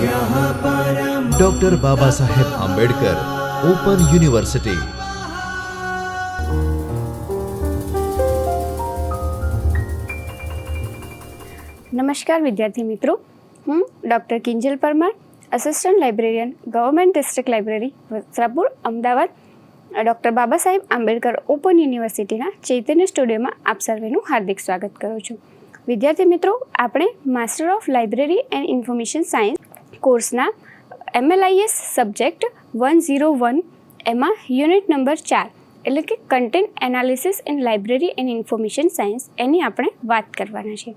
Doctor Baba Saheb Ambedkar open university. नमस्कार विद्यार्थी मित्रों, हूँ doctor Kinjal Parmar, assistant librarian, government district library Vastrapur, Amdavad, doctor Baba Saheb Ambedkar open यूनिवर्सिटीना चैतन्य स्टुडियोમાં આપ સર્વેનું હાર્દિક સ્વાગત કરું છું। વિદ્યાર્થી મિત્રો, આપણે master of library and information science કોર્સના MLIS સબ્જેક્ટ 101 એમાં યુનિટ નંબર 4 એટલે કે content analysis in library and information science એની આપણે વાત કરવાના છે।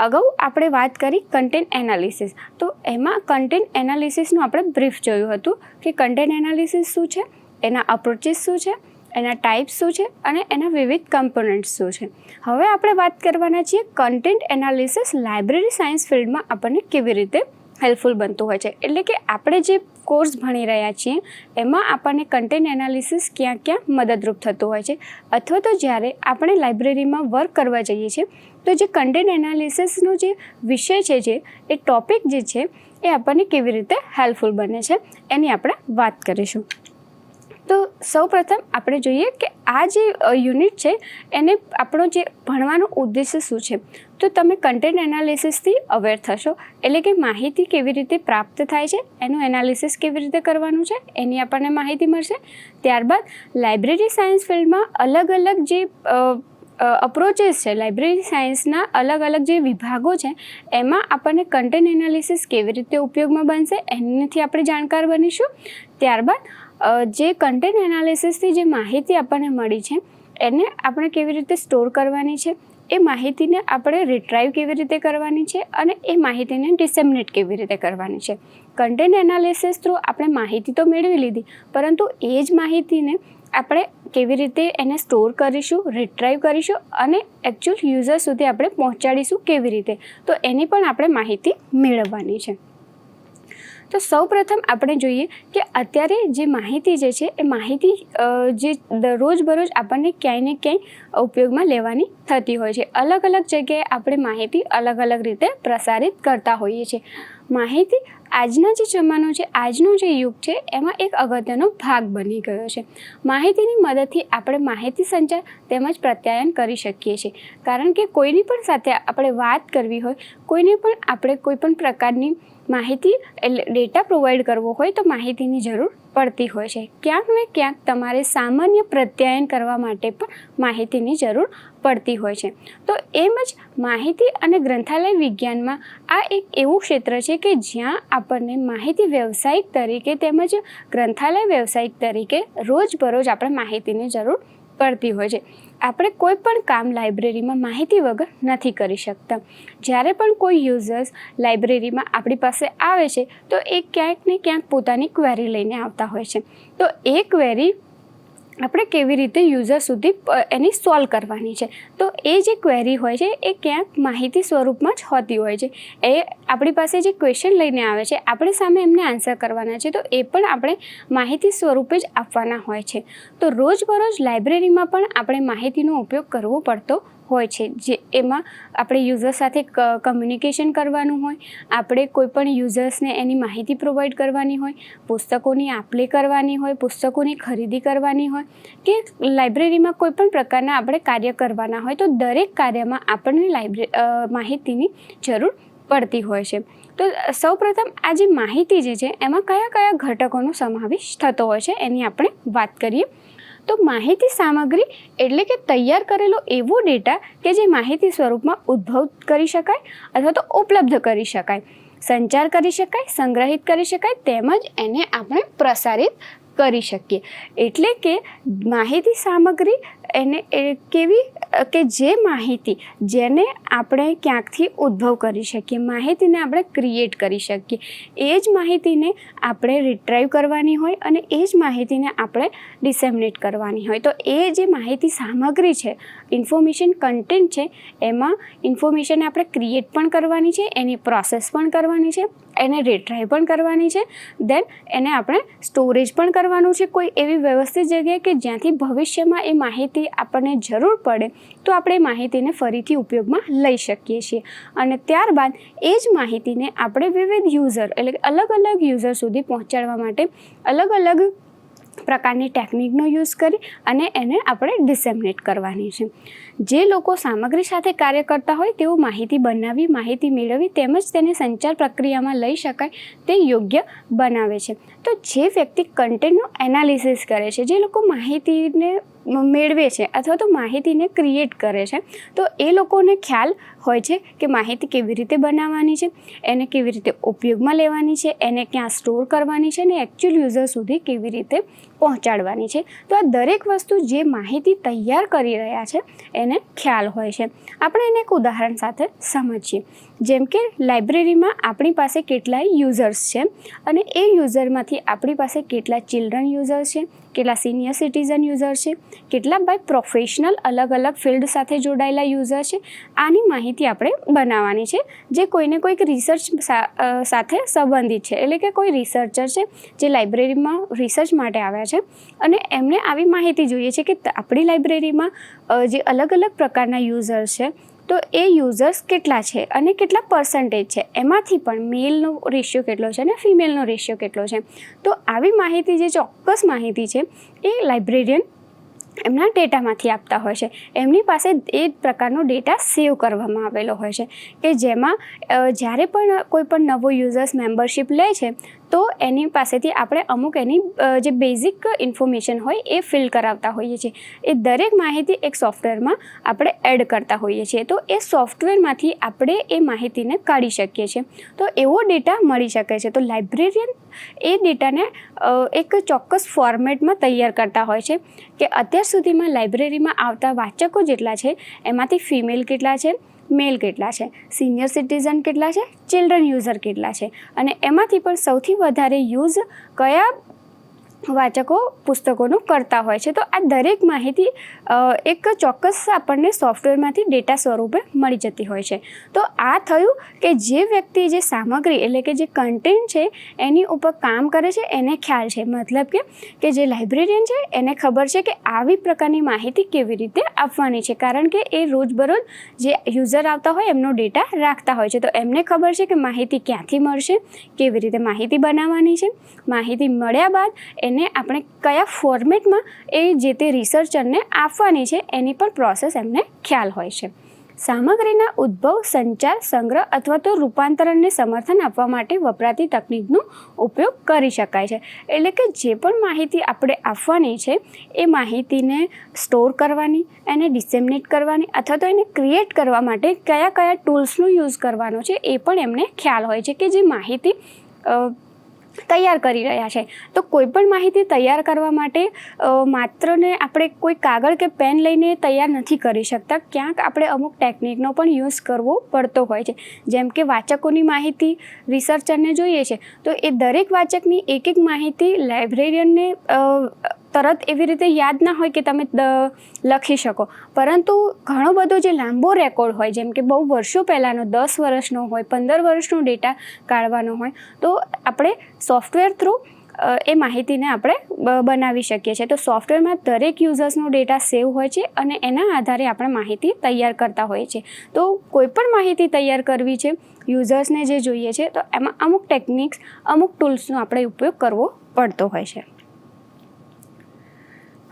અગાઉ આપણે વાત કરી કન્ટેન્ટ એનાલિસિસ, તો એમાં કન્ટેન્ટ એનાલિસિસનું આપણે બ્રીફ જોયું હતું કે કન્ટેન્ટ એનાલિસિસ શું છે, એના અપ્રોચીસ શું છે, એના ટાઈપ્સ શું છે અને એના વિવિધ કમ્પોનન્ટ્સ શું છે। હવે આપણે વાત કરવાના છીએ કન્ટેન્ટ એનાલિસિસ લાઇબ્રેરી સાયન્સ ફિલ્ડમાં આપણને કેવી રીતે હેલ્પફુલ બનતું હોય છે। એટલે કે આપણે જે કોર્સ ભણી રહ્યા છીએ એમાં આપણને કન્ટેન્ટ એનાલિસિસ ક્યાં ક્યાં મદદરૂપ થતું હોય છે, અથવા તો જ્યારે આપણે લાઇબ્રેરીમાં વર્ક કરવા જઈએ છીએ તો જે કન્ટેન્ટ એનાલિસિસનો જે વિષય છે, જે એ ટોપિક જે છે એ આપણને કેવી રીતે હેલ્પફુલ બને છે એની આપણે વાત કરીશું। તો સૌપ્રથમ આપણે જોઈએ કે આ જે યુનિટ છે એને આપણો જે ભણવાનો ઉદ્દેશ્ય શું છે। તો તમે કન્ટેન્ટ એનાલિસિસથી અવેર થશો, એટલે કે માહિતી કેવી રીતે પ્રાપ્ત થાય છે, એનું એનાલિસિસ કેવી રીતે કરવાનું છે એની આપણને માહિતી મળશે। ત્યારબાદ લાઇબ્રેરી સાયન્સ ફિલ્ડમાં અલગ અલગ જે અપ્રોચીસ છે, લાઇબ્રેરી સાયન્સના અલગ અલગ જે વિભાગો છે એમાં આપણને કન્ટેન્ટ એનાલિસિસ કેવી રીતે ઉપયોગમાં બનશે એનાથી આપણે જાણકાર બનીશું। ત્યારબાદ જે કન્ટેન્ટ એનાલિસિસથી જે માહિતી આપણને મળી છે એને આપણે કેવી રીતે સ્ટોર કરવાની છે, એ માહિતીને આપણે રિટ્રાઈવ કેવી રીતે કરવાની છે અને એ માહિતીને ડિસેમિનેટ કેવી રીતે કરવાની છે। કન્ટેન્ટ એનાલિસિસ થ્રુ આપણે માહિતી તો મેળવી લીધી, પરંતુ એ જ માહિતીને આપણે કેવી રીતે એને સ્ટોર કરીશું, રિટ્રાઈવ કરીશું અને એકચ્યુઅલ યુઝર સુધી આપણે પહોંચાડીશું કેવી રીતે, તો એની પણ આપણે માહિતી મેળવવાની છે। તો સૌપ્રથમ આપણે જોઈએ કે અત્યારે જે માહિતી જે છે એ માહિતી જે રોજબરોજ આપણને ક્યાંય ને ક્યાંય ઉપયોગમાં લેવાની થતી હોય છે। અલગ અલગ જગ્યાએ આપણે માહિતી અલગ અલગ રીતે પ્રસારિત કરતા હોઈએ છીએ। માહિતી આજના જે જમાનો છે, આજનો જે યુગ છે એમાં એક અગત્યનો ભાગ બની ગયો છે। માહિતીની મદદથી આપણે માહિતી સંચાર તેમજ પ્રત્યાયન કરી શકીએ છીએ, કારણ કે કોઈની પણ સાથે આપણે વાત કરવી હોય, કોઈને પણ આપણે કોઈ પણ પ્રકારની માહિતી એટલે ડેટા પ્રોવાઈડ કરવો હોય તો માહિતીની જરૂર પડતી હોય છે। ક્યાંક ને ક્યાંક તમારે સામાન્ય પ્રત્યાયન કરવા માટે પણ માહિતીની જરૂર પડતી હોય છે। તો એમ જ માહિતી અને ગ્રંથાલય વિજ્ઞાનમાં આ એક એવું ક્ષેત્ર છે કે જ્યાં આપણને માહિતી વ્યવસાયિક તરીકે તેમજ ગ્રંથાલય વ્યવસાયિક તરીકે રોજબરોજ આપણે માહિતીની જરૂર પડતી હોય છે। આપણે કોઈ પણ કામ લાઇબ્રેરીમાં માહિતી વગર નથી કરી શકતા। જ્યારે પણ કોઈ યુઝર્સ લાઇબ્રેરીમાં આપણી પાસે આવે છે તો એ ક્યાંક ને ક્યાંક પોતાની ક્વેરી લઈને આવતા હોય છે। તો એ ક્વેરી આપણે કેવી રીતે યુઝર સુધી એની સોલ્વ કરવાની છે, તો એ જે ક્વેરી હોય છે એ ક્યાંક માહિતી સ્વરૂપમાં જ હોતી હોય છે। એ આપણી પાસે જે ક્વેશ્ચન લઈને આવે છે, આપણે સામે એમને આન્સર કરવાના છે, તો એ પણ આપણે માહિતી સ્વરૂપે જ આપવાના હોય છે। તો રોજબરોજ લાઇબ્રેરીમાં પણ આપણે માહિતીનો ઉપયોગ કરવો પડતો હોય છે, જે એમાં આપણે યુઝર સાથે કમ્યુનિકેશન કરવાનું હોય, આપણે કોઈપણ યુઝર્સને એની માહિતી પ્રોવાઈડ કરવાની હોય, પુસ્તકોની આપ-લે કરવાની હોય, પુસ્તકોની ખરીદી કરવાની હોય કે લાઇબ્રેરીમાં કોઈપણ પ્રકારના આપણે કાર્ય કરવાના હોય, તો દરેક કાર્યમાં આપણને માહિતીની જરૂર પડતી હોય છે। તો સૌપ્રથમ આ જે માહિતી જે છે એમાં કયા કયા ઘટકોનો સમાવેશ થતો હોય છે એની આપણે વાત કરીએ। તો માહિતી સામગ્રી એટલે કે તૈયાર કરેલો એવો ડેટા કે જે માહિતી સ્વરૂપમાં ઉદ્ભવ કરી શકાય અથવા તો ઉપલબ્ધ કરી શકાય, સંચાર કરી શકાય, સંગ્રહિત કરી શકાય તેમજ એને આપણે પ્રસારિત કરી શકીએ। એટલે કે માહિતી સામગ્રી એને કેવી કે જે માહિતી જેને આપણે ક્યાંકથી ઉદ્ભવ કરી શકીએ, માહિતીને આપણે ક્રિએટ કરી શકીએ, એ જ માહિતીને આપણે રિટ્રાઈવ કરવાની હોય અને એ જ માહિતીને આપણે ડિસેમિનેટ કરવાની હોય। તો એ જે માહિતી સામગ્રી છે, ઇન્ફોર્મેશન કન્ટેન્ટ છે, એમાં ઇન્ફોર્મેશન આપણે ક્રિએટ પણ કરવાની છે, એની પ્રોસેસ પણ કરવાની છે એને રિટ્રાય પણ કરવાની છે, દેન એને આપણે સ્ટોરેજ પણ કરવાનું છે કોઈ એવી વ્યવસ્થિત જગ્યાએ કે જ્યાંથી ભવિષ્યમાં એ માહિતી આપણને જરૂર પડે તો આપણે એ માહિતીને ફરીથી ઉપયોગમાં લઈ શકીએ છીએ. અને ત્યારબાદ એ જ માહિતીને આપણે વિવિધ યુઝર એટલે કે અલગ અલગ યુઝર સુધી પહોંચાડવા માટે અલગ અલગ પ્રકારની ટેકનિકનો યુઝ કરી અને એને આપણે ડિસેમિનેટ કરવાની છે. જે લોકો સામગ્રી સાથે કાર્ય કરતા હોય તેઓ માહિતી બનાવી, માહિતી મેળવી તેમજ તેને સંચાર પ્રક્રિયામાં લઈ શકાય તે યોગ્ય બનાવે છે. તો જે વ્યક્તિ કન્ટેન્ટનું એનાલિસિસ કરે છે, જે લોકો માહિતીને મેળવે છે અથવા તો માહિતીને ક્રિએટ કરે છે, તો એ લોકોને ખ્યાલ હોય છે કે માહિતી કેવી રીતે બનાવવાની છે, એને કેવી રીતે ઉપયોગમાં લેવાની છે, એને ક્યાં સ્ટોર કરવાની છે અને એકચ્યુઅલ યુઝર સુધી કેવી રીતે પહોંચાડવાની છે. તો આ દરેક વસ્તુ જે માહિતી તૈયાર કરી રહ્યા છે એને ખ્યાલ હોય છે. આપણે એને એક ઉદાહરણ સાથે સમજીએ. જેમ કે લાઇબ્રેરીમાં આપણી પાસે કેટલાય યુઝર્સ છે અને એ યુઝરમાંથી આપણી પાસે કેટલા ચિલ્ડ્રન યુઝર્સ છે, કેટલા સિનિયર સિટીઝન યુઝર છે, કેટલા બાય પ્રોફેશનલ અલગ અલગ ફિલ્ડ સાથે જોડાયેલા યુઝર છે. આની માહિતી આપણે બનાવવાની છે જે કોઈને કોઈક રિસર્ચ સાથે સંબંધિત છે, એટલે કે કોઈ રિસર્ચર છે જે લાઇબ્રેરીમાં રિસર્ચ માટે આવ્યા છે અને એમને આવી માહિતી જોઈએ છે કે આપણી લાઇબ્રેરીમાં જે અલગ અલગ પ્રકારના યુઝર્સ છે તો એ યુઝર્સ કેટલા છે અને કેટલા પર્સન્ટેજ છે, એમાંથી પણ મેલનો રેશિયો કેટલો છે અને ફિમેલનો રેશિયો કેટલો છે. તો આવી માહિતી જે ચોક્કસ માહિતી છે એ લાઇબ્રેરિયન એમના ડેટામાંથી આપતા હોય છે. એમની પાસે એ પ્રકારનો ડેટા સેવ કરવામાં આવેલો હોય છે કે જેમાં જ્યારે પણ કોઈ પણ નવો યુઝર્સ મેમ્બરશિપ લે છે તો એની પાસેથી આપણે અમુક એની જે બેઝિક ઇન્ફોર્મેશન હોય એ ફિલ કરાવતા હોઈએ છીએ. એ દરેક માહિતી એક સોફ્ટવેરમાં આપણે એડ કરતા હોઈએ છીએ. તો એ સોફ્ટવેરમાંથી આપણે એ માહિતીને કાઢી શકીએ છીએ. તો એવો ડેટા મળી શકે છે. તો લાઇબ્રેરિયન એ ડેટાને એક ચોક્કસ ફોર્મેટમાં તૈયાર કરતા હોય છે કે અત્યાર સુધીમાં લાઇબ્રેરીમાં આવતા વાચકો જેટલા છે એમાંથી ફિમેલ કેટલા છે, મેલ કેટલા છે, સિનિયર સિટીઝન કેટલા છે, ચિલ્ડ્રન યુઝર કેટલા છે અને એમાંથી પણ સૌથી વધારે યુઝ કયા વાચકો પુસ્તકોનું કરતા હોય છે. તો આ દરેક માહિતી એક ચોક્કસ આપણને સોફ્ટવેરમાંથી ડેટા સ્વરૂપે મળી જતી હોય છે. તો આ થયું કે જે વ્યક્તિ જે સામગ્રી એટલે કે જે કન્ટેન્ટ છે એની ઉપર કામ કરે છે એને ખ્યાલ છે, મતલબ કે જે લાઇબ્રેરિયન છે એને ખબર છે કે આવી પ્રકારની માહિતી કેવી રીતે આપવાની છે, કારણ કે એ રોજબરોજ જે યુઝર આવતા હોય એમનો ડેટા રાખતા હોય છે. તો એમને ખબર છે કે માહિતી ક્યાંથી મળશે, કેવી રીતે માહિતી બનાવવાની છે, માહિતી મળ્યા બાદ એને આપણે કયા ફોર્મેટમાં એ જે તે રિસર્ચરને આપવાની છે એની પણ પ્રોસેસ એમને ખ્યાલ હોય છે. સામગ્રીના ઉદ્ભવ, સંચાર, સંગ્રહ અથવા તો રૂપાંતરણને સમર્થન આપવા માટે વપરાતી તકનિકનો ઉપયોગ કરી શકાય છે. એટલે કે જે પણ માહિતી આપણે આપવાની છે એ માહિતીને સ્ટોર કરવાની, એને ડિસેમિનેટ કરવાની અથવા તો એને ક્રિએટ કરવા માટે કયા કયા ટૂલ્સનો યુઝ કરવાનો છે એ પણ એમને ખ્યાલ હોય છે કે જે માહિતી તૈયાર કરી રહ્યા છે. તો કોઈ પણ માહિતી તૈયાર કરવા માટે માત્ર ને આપણે કોઈ કાગળ કે પેન લઈને તૈયાર નથી કરી શકતા. ક્યાંક આપણે અમુક ટેકનિકનો પણ યુઝ કરવો પડતો હોય છે. જેમ કે વાચકોની માહિતી રિસર્ચરને જોઈએ છે તો એ દરેક વાચકની એક એક માહિતી લાઇબ્રેરિયનને તરત એવી રીતે યાદ ના હોય કે તમે લખી શકો, પરંતુ ઘણો બધો જે લાંબો રેકોર્ડ હોય, જેમ કે બહુ વર્ષો પહેલાંનો 10 વર્ષનો હોય, 15 વર્ષનો ડેટા કાઢવાનો હોય તો આપણે સોફ્ટવેર થ્રુ એ માહિતીને આપણે બનાવી શકીએ છીએ. તો સોફ્ટવેરમાં દરેક યુઝર્સનો ડેટા સેવ હોય છે અને એના આધારે આપણે માહિતી તૈયાર કરતા હોઈએ છીએ. તો કોઈ પણ માહિતી તૈયાર કરવી છે, યુઝર્સને જે જોઈએ છે, તો એમાં અમુક ટેકનિક્સ, અમુક ટૂલ્સનો આપણે ઉપયોગ કરવો પડતો હોય છે.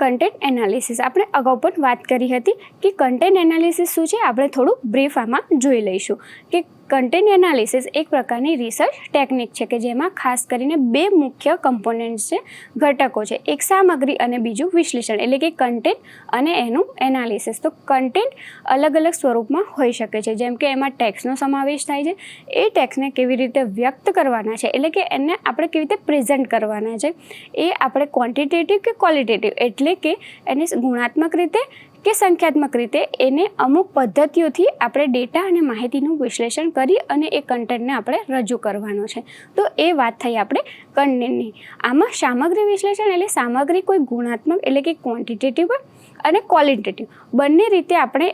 કન્ટેન્ટ એનાલિસિસ આપણે અગાઉ પણ વાત કરી હતી કે કન્ટેન્ટ એનાલિસિસ શું છે આપણે થોડું બ્રીફ આમાં જોઈ લઈશું. કે કન્ટેન્ટ એનાલિસિસ એક પ્રકારની રિસર્ચ ટેકનિક છે કે જેમાં ખાસ કરીને બે મુખ્ય કમ્પોનન્ટ્સ છે, ઘટકો છે. એક સામગ્રી અને બીજું વિશ્લેષણ, એટલે કે કન્ટેન્ટ અને એનું એનાલિસિસ. તો કન્ટેન્ટ અલગ અલગ સ્વરૂપમાં હોઈ શકે છે, જેમ કે એમાં ટેક્સ્ટનો સમાવેશ થાય છે. એ ટેક્સ્ટને કેવી રીતે વ્યક્ત કરવાના છે, એટલે કે એને આપણે કેવી રીતે પ્રેઝન્ટ કરવાના છે, એ આપણે ક્વોન્ટિટેટિવ કે ક્વોલિટેટિવ એટલે કે એને ગુણાત્મક રીતે કે સંખ્યાત્મક રીતે એને અમુક પદ્ધતિઓથી આપણે ડેટા અને માહિતીનું વિશ્લેષણ કરી અને એ કન્ટેન્ટને આપણે રજૂ કરવાનો છે. તો એ વાત થઈ આપણે કન્ટેન્ટની. આમાં સામગ્રી વિશ્લેષણ એટલે સામગ્રી કોઈ ગુણાત્મક એટલે કે ક્વોન્ટિટેટિવ અને ક્વોલિટેટિવ બંને રીતે આપણે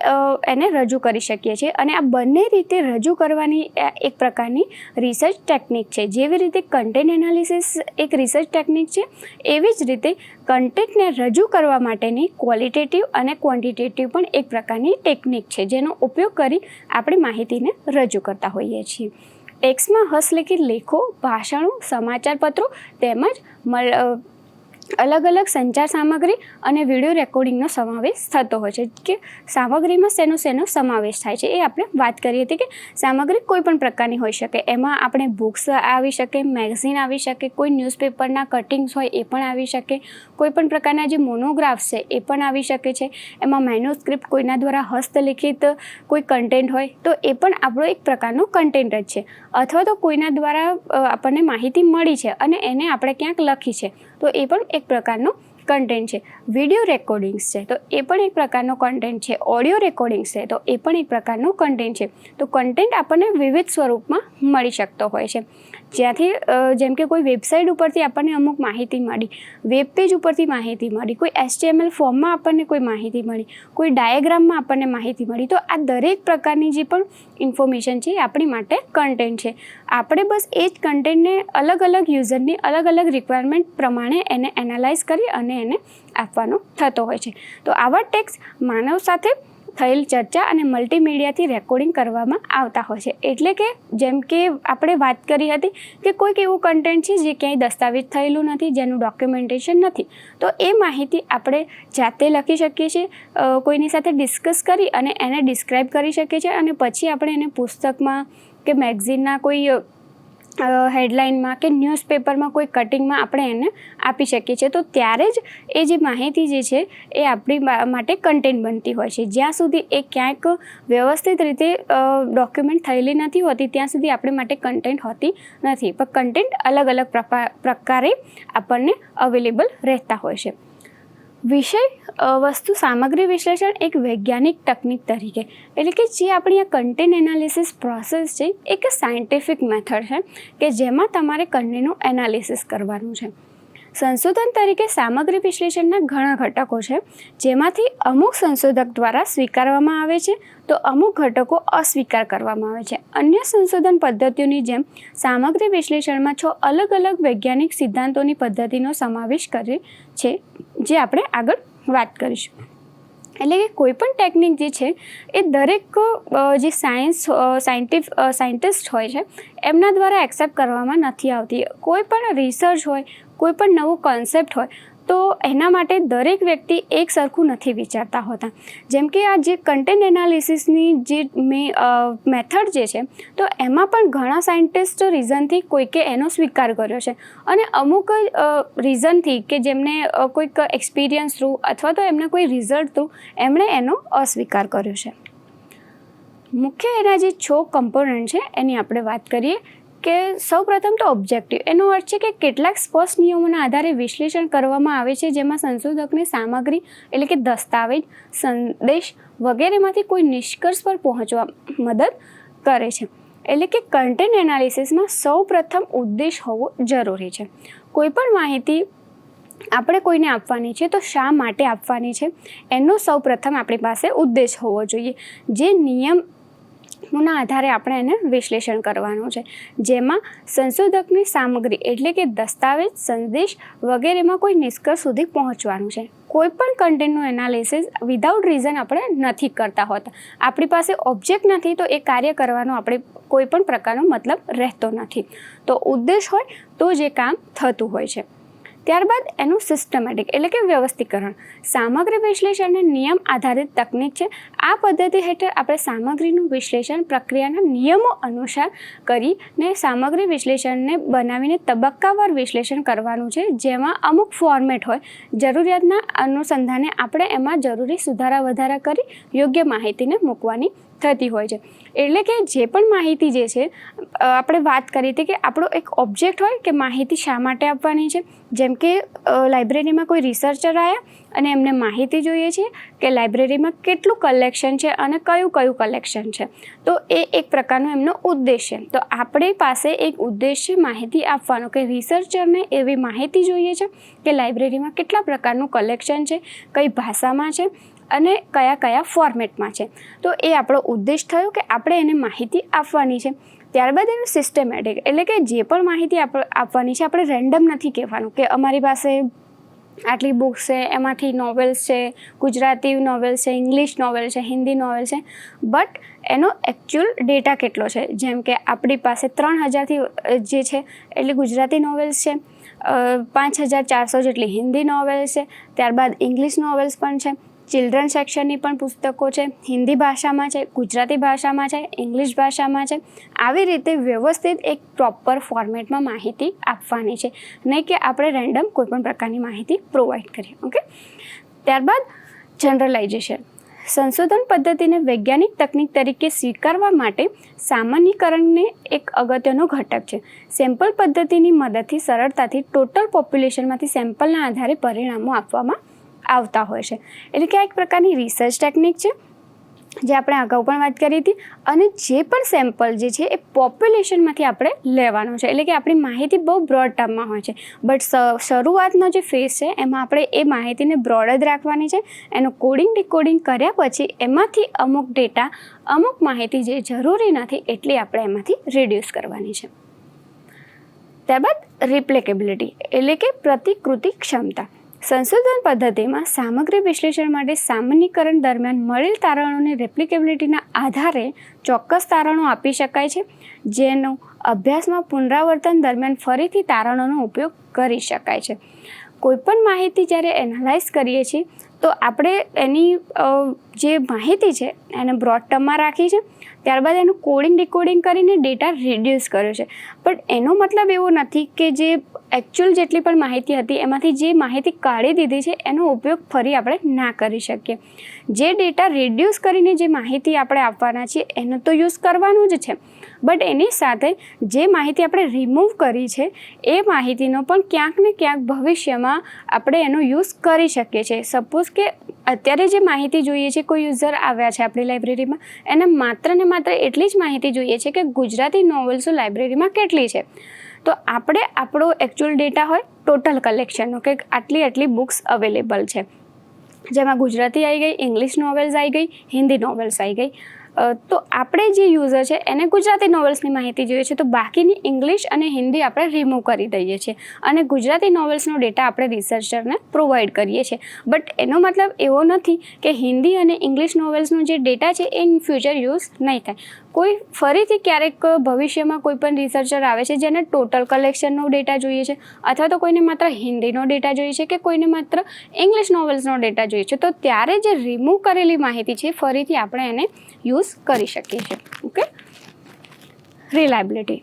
એને રજૂ કરી શકીએ છીએ. અને આ બંને રીતે રજૂ કરવાની એક પ્રકારની રિસર્ચ ટેકનિક છે. જેવી રીતે કન્ટેન્ટ એનાલિસિસ એક રિસર્ચ ટેકનિક છે, એવી જ રીતે કન્ટેન્ટને રજૂ કરવા માટેની ક્વોલિટેટિવ અને ક્વોન્ટિટેટિવ પણ એક પ્રકારની ટેકનિક છે, જેનો ઉપયોગ કરી આપણે માહિતીને રજૂ કરતા હોઈએ છીએ. ટેક્સ્ટમાં હસ્તલિખિત લેખો, ભાષણો, સમાચારપત્રો તેમજ અલગ અલગ સંચાર સામગ્રી અને વિડીયો રેકોર્ડિંગનો સમાવેશ થતો હોય છે. કે સામગ્રીમાં શેનો સમાવેશ થાય છે એ આપણે વાત કરી હતી કે સામગ્રી કોઈ પણ પ્રકારની હોઈ શકે. એમાં આપણે બુક્સ આવી શકે, મેગઝીન આવી શકે, કોઈ ન્યૂઝપેપરના કટિંગ્સ હોય એ પણ આવી શકે, કોઈ પણ પ્રકારના જે મોનોગ્રાફ્સ છે એ પણ આવી શકે છે. એમાં મેન્યુસ્ક્રિપ્ટ કોઈના દ્વારા હસ્તલિખિત કોઈ કન્ટેન્ટ હોય તો એ પણ આપણો એક પ્રકારનો કન્ટેન્ટ જ છે. અથવા તો કોઈના દ્વારા આપણને માહિતી મળી છે અને એને આપણે ક્યાંક લખી છે તો એ પણ એક પ્રકારનો કન્ટેન્ટ છે. વિડીયો રેકોર્ડિંગ્સ છે તો એ પણ એક પ્રકારનો કન્ટેન્ટ છે. ઓડિયો રેકોર્ડિંગ્સ છે તો એ પણ એક પ્રકારનો કન્ટેન્ટ છે. તો કન્ટેન્ટ આપણને વિવિધ સ્વરૂપમાં મળી શકતો હોય છે. જ્યાંથી જેમ કે કોઈ વેબસાઇટ ઉપરથી આપણને અમુક માહિતી મળી, વેબ પેજ ઉપરથી માહિતી મળી, કોઈ HTML ફોર્મમાં આપણને કોઈ માહિતી મળી, કોઈ ડાયાગ્રામમાં આપણને માહિતી મળી, તો આ દરેક પ્રકારની જે પણ ઇન્ફોર્મેશન છે એ આપણી માટે કન્ટેન્ટ છે. આપણે બસ એ જ કન્ટેન્ટને અલગ અલગ યુઝરની અલગ અલગ રિક્વાયરમેન્ટ પ્રમાણે એને એનાલાઇઝ કરી અને એને આપવાનો થતો હોય છે. તો આવા ટેક્સ્ટ માનવ સાથે થયેલ ચર્ચા અને મલ્ટીમીડિયાથી રેકોર્ડિંગ કરવામાં આવતા હોય છે. એટલે કે જેમ કે આપણે વાત કરી હતી કે કોઈક એવું કન્ટેન્ટ છે જે ક્યાંય દસ્તાવેજ થયેલું નથી, જેનું ડોક્યુમેન્ટેશન નથી, તો એ માહિતી આપણે જાતે લખી શકીએ છીએ, કોઈની સાથે ડિસ્કસ કરી અને એને ડિસ્ક્રાઇબ કરી શકીએ છીએ અને પછી આપણે એને પુસ્તકમાં કે મેગઝીનના કોઈ હેડલાઇનમાં કે ન્યૂઝપેપરમાં કોઈ કટિંગમાં આપણે એને આપી શકીએ છીએ. તો ત્યારે જ એ જે માહિતી જે છે એ આપણી માટે કન્ટેન્ટ બનતી હોય છે. જ્યાં સુધી એ ક્યાંક વ્યવસ્થિત રીતે ડોક્યુમેન્ટ થયેલી નથી હોતી ત્યાં સુધી આપણી માટે કન્ટેન્ટ હોતી નથી. પણ કન્ટેન્ટ અલગ અલગ પ્રકારે આપણને અવેલેબલ રહેતા હોય છે. વિષય વસ્તુ સામગ્રી વિશ્લેષણ એક વૈજ્ઞાનિક તકનિક તરીકે, એટલે કે જે આપણી આ કન્ટેન્ટ એનાલિસિસ પ્રોસેસ છે એક સાયન્ટિફિક મેથડ છે કે જેમાં તમારે કન્ટેન્ટનું એનાલિસિસ કરવાનું છે. સંશોધન તરીકે સામગ્રી વિશ્લેષણના ઘણા ઘટકો છે, જેમાંથી અમુક સંશોધક દ્વારા સ્વીકારવામાં આવે છે તો અમુક ઘટકો અસ્વીકાર કરવામાં આવે છે. અન્ય સંશોધન પદ્ધતિઓની જેમ સામગ્રી વિશ્લેષણમાં 6 અલગ અલગ વૈજ્ઞાનિક સિદ્ધાંતોની પદ્ધતિનો સમાવેશ કરે છે, જે આપણે આગળ વાત કરીશું. એટલે કે કોઈ પણ ટેકનિક જે છે એ દરેક જે સાયન્ટિસ્ટ હોય છે એમના દ્વારા એક્સેપ્ટ કરવામાં નથી આવતી. કોઈ પણ રિસર્ચ હોય, કોઈ પણ નવો કોન્સેપ્ટ હોય તો એના માટે દરેક વ્યક્તિ એક સરખું નથી વિચારતા હોતા. જેમ કે આ જે કન્ટેન્ટ એનાલિસિસની જે મેથડ જે છે તો એમાં પણ ઘણા સાયન્ટિસ્ટ રીઝનથી કોઈકે એનો સ્વીકાર કર્યો છે અને અમુક રીઝનથી કે જેમને કોઈક એક્સપિરિયન્સ થ્રુ અથવા તો એમને કોઈ રિઝલ્ટ થ્રુ એમણે એનો અસ્વીકાર કર્યો છે. મુખ્ય એના જે 6 કમ્પોનન્ટ છે એની આપણે વાત કરીએ કે સૌપ્રથમ તો ઓબ્જેક્ટિવ, એનો અર્થ છે કે કેટલાક સ્પષ્ટ નિયમોના આધારે વિશ્લેષણ કરવામાં આવે છે જેમાં સંશોધકને સામગ્રી એટલે કે દસ્તાવેજ, સંદેશ વગેરેમાંથી કોઈ નિષ્કર્ષ પર પહોંચવા મદદ કરે છે. એટલે કે કન્ટેન્ટ એનાલિસિસમાં સૌપ્રથમ ઉદ્દેશ હોવો જરૂરી છે. કોઈ પણ માહિતી આપણે કોઈને આપવાની છે તો શા માટે આપવાની છે એનો સૌપ્રથમ આપણી પાસે ઉદ્દેશ હોવો જોઈએ. જે નિયમોના આધારે આપણે એને વિશ્લેષણ કરવાનું છે, જેમાં સંશોધકની સામગ્રી એટલે કે દસ્તાવેજ, સંદેશ વગેરેમાં કોઈ નિષ્કર્ષ સુધી પહોંચવાનું છે. કોઈ પણ કન્ટેન્ટનું એનાલિસિસ વિધાઉટ રીઝન આપણે નથી કરતા હોતા. આપણી પાસે ઓબ્જેક્ટ નથી તો એ કાર્ય કરવાનો આપણે કોઈ પણ પ્રકારનો મતલબ રહેતો નથી. તો ઉદ્દેશ હોય તો જે કામ થતું હોય છે. ત્યારબાદ એનું સિસ્ટમેટિક એટલે કે વ્યવસ્થીકરણ. સામગ્રી વિશ્લેષણને નિયમ આધારિત તકનિક છે. આ પદ્ધતિ હેઠળ આપણે સામગ્રીનું વિશ્લેષણ પ્રક્રિયાના નિયમો અનુસાર કરીને સામગ્રી વિશ્લેષણને બનાવીને તબક્કાવાર વિશ્લેષણ કરવાનું છે, જેમાં અમુક ફોર્મેટ હોય. જરૂરિયાતના અનુસંધાને આપણે એમાં જરૂરી સુધારા વધારા કરી યોગ્ય માહિતીને મૂકવાની થતી હોય છે. એટલે કે જે પણ માહિતી જે છે, આપણે વાત કરી હતી કે આપણો એક ઓબ્જેક્ટ હોય કે માહિતી શા માટે આપવાની છે. જેમ કે લાઇબ્રેરીમાં કોઈ રિસર્ચર આવ્યા અને એમને માહિતી જોઈએ છે કે લાઇબ્રેરીમાં કેટલું કલેક્શન છે અને કયું કલેક્શન છે, તો એ એક પ્રકારનો એમનો ઉદ્દેશ્ય. તો આપણી પાસે એક ઉદ્દેશ્ય માહિતી આપવાનો કે રિસર્ચરને એવી માહિતી જોઈએ છે કે લાઇબ્રેરીમાં કેટલા પ્રકારનું કલેક્શન છે, કઈ ભાષામાં છે અને કયા ફોર્મેટમાં છે. તો એ આપણો ઉદ્દેશ થયો કે આપણે એને માહિતી આપવાની છે. ત્યારબાદ એનું સિસ્ટમેટિક, એટલે કે જે પણ માહિતી આપવાની છે આપણે રેન્ડમ નથી કહેવાનું કે અમારી પાસે આટલી બુક્સ છે, એમાંથી નોવેલ્સ છે, ગુજરાતી નોવેલ્સ છે, ઇંગ્લિશ નોવેલ છે, હિન્દી નોવેલ છે, બટ એનો એકચ્યુઅલ ડેટા કેટલો છે. જેમ કે આપણી પાસે 3000થી જે છે એટલે ગુજરાતી નોવેલ્સ છે, 5400 જેટલી હિન્દી નોવેલ્સ છે, ત્યારબાદ ઇંગ્લિશ નોવેલ્સ પણ છે, ચિલ્ડ્રન સેક્શનની પણ પુસ્તકો છે, હિન્દી ભાષામાં છે, ગુજરાતી ભાષામાં છે, ઇંગ્લિશ ભાષામાં છે. આવી રીતે વ્યવસ્થિત એક પ્રોપર ફોર્મેટમાં માહિતી આપવાની છે, નહીં કે આપણે રેન્ડમ કોઈપણ પ્રકારની માહિતી પ્રોવાઈડ કરીએ. ઓકે. ત્યારબાદ જનરલાઇઝેશન. સંશોધન પદ્ધતિને વૈજ્ઞાનિક તકનીક તરીકે સ્વીકારવા માટે સામાન્યીકરણને એક અગત્યનો ઘટક છે. સેમ્પલ પદ્ધતિની મદદથી સરળતાથી ટોટલ પોપ્યુલેશનમાંથી સેમ્પલના આધારે પરિણામો આપવામાં આવતા હોય છે. એટલે કે આ એક પ્રકારની રિસર્ચ ટેકનિક છે, જે આપણે અગાઉ પણ વાત કરી હતી. અને જે પણ સેમ્પલ જે છે એ પોપ્યુલેશનમાંથી આપણે લેવાનો છે. એટલે કે આપણી માહિતી બહુ બ્રોડ ટર્મમાં હોય છે, બટ શરૂઆતનો જે ફેઝ છે એમાં આપણે એ માહિતીને બ્રોડ જ રાખવાની છે. એનું કોડિંગ ડિકોડિંગ કર્યા પછી એમાંથી અમુક ડેટા, અમુક માહિતી જે જરૂરી નથી એટલી આપણે એમાંથી રિડ્યુસ કરવાની છે. ત્યારબાદ રિપ્લિકેબિલિટી, એટલે કે પ્રતિકૃતિ ક્ષમતા. સંશોધન પદ્ધતિમાં સામગ્રી વિશ્લેષણ માટે સામાન્યીકરણ દરમિયાન મળેલ તારણોની રેપ્લિકેબિલિટીના આધારે ચોક્કસ તારણો આપી શકાય છે, જેનો અભ્યાસમાં પુનરાવર્તન દરમિયાન ફરીથી તારણોનો ઉપયોગ કરી શકાય છે. કોઈપણ માહિતી જ્યારે એનાલાઇઝ કરીએ છીએ તો આપણે એની જે માહિતી છે એને બ્રોડ ટર્મમાં રાખી છે, ત્યારબાદ એનું કોડિંગ ડિકોડિંગ કરીને ડેટા રિડ્યુસ કર્યો છે. પણ એનો મતલબ એવો નથી કે જે એકચ્યુઅલ જેટલી પણ માહિતી હતી એમાંથી જે માહિતી કાઢી દીધી છે એનો ઉપયોગ ફરી આપણે ના કરી શકીએ. જે ડેટા રિડ્યુસ કરીને જે માહિતી આપણે આપવાના છીએ એનો તો યુઝ કરવાનું જ છે, બટ એની સાથે જે માહિતી આપણે રિમૂવ કરી છે એ માહિતીનો પણ ક્યાંક ને ક્યાંક ભવિષ્યમાં આપણે એનો યુઝ કરી શકીએ છીએ. સપોઝ કે અત્યારે જે માહિતી જોઈએ છે, કોઈ યુઝર આવ્યા છે આપણી લાઇબ્રેરીમાં, એને માત્ર ને માત્ર એટલી જ માહિતી જોઈએ છે કે ગુજરાતી નોવેલ્સો લાઇબ્રેરીમાં કેટલી છે. તો આપણે આપણો એકચ્યુઅલ ડેટા હોય ટોટલ કલેક્શનનો કે આટલી બુક્સ અવેલેબલ છે, જેમાં ગુજરાતી આવી ગઈ, ઇંગ્લિશ નોવેલ્સ આવી ગઈ, હિન્દી નોવેલ્સ આવી ગઈ. તો આપણે જે યુઝર છે એને ગુજરાતી નોવેલ્સની માહિતી જોઈએ છે, તો બાકીની ઇંગ્લિશ અને હિન્દી આપણે રિમૂવ કરી દઈએ છીએ અને ગુજરાતી નોવેલ્સનો ડેટા આપણે રિસર્ચરને પ્રોવાઈડ કરીએ છીએ. બટ એનો મતલબ એવો નથી કે હિન્દી અને ઇંગ્લિશ નોવેલ્સનો જે ડેટા છે એ ઇન ફ્યુચર યુઝ નહીં થાય. કોઈ ફરીથી ક્યારેક ભવિષ્યમાં કોઈ પણ રિસર્ચર આવે છે જેને ટોટલ કલેક્શનનો ડેટા જોઈએ છે, અથવા તો કોઈને માત્ર હિન્દીનો ડેટા જોઈએ છે કે કોઈને માત્ર ઇંગ્લિશ નોવેલ્સનો ડેટા જોઈએ છે, તો ત્યારે જે રિમૂવ કરેલી માહિતી છે ફરીથી આપણે એને યુઝ કરી શકીએ છીએ. ઓકે. રિલાયબિલિટી.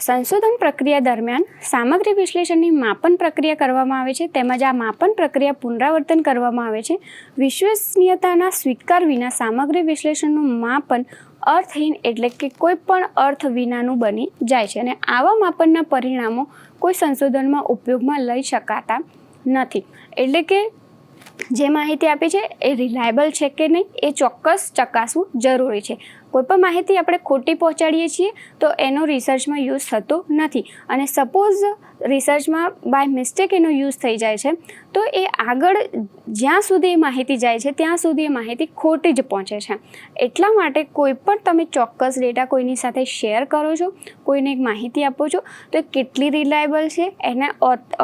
સંશોધન પ્રક્રિયા દરમિયાન સામગ્રી વિશ્લેષણની માપન પ્રક્રિયા કરવામાં આવે છે, તેમજ આ માપન પ્રક્રિયા પુનરાવર્તન કરવામાં આવે છે. વિશ્વસનીયતાના સ્વીકાર વિના સામગ્રી વિશ્લેષણનું માપન અર્થહીન, એટલે કે કોઈ પણ અર્થ વિનાનું બની જાય છે અને આવા માપનના પરિણામો કોઈ સંશોધનમાં ઉપયોગમાં લઈ શકાતા નથી. એટલે કે જે માહિતી આપી છે એ રિલાયબલ છે કે નહીં એ ચોક્કસ ચકાસવું જરૂરી છે. કોઈ પણ માહિતી આપણે ખોટી પહોંચાડીએ છીએ તો એનો રિસર્ચમાં યુઝ થતો નથી, અને સપોઝ રિસર્ચમાં બાય મિસ્ટેક એનો યુઝ થઈ જાય છે તો એ આગળ જ્યાં સુધી એ માહિતી જાય છે ત્યાં સુધી એ માહિતી ખોટી જ પહોંચે છે. એટલા માટે કોઈ પણ તમે ચોક્કસ ડેટા કોઈની સાથે શેર કરો છો, કોઈને એક માહિતી આપો છો, તો એ કેટલી રિલાયબલ છે એને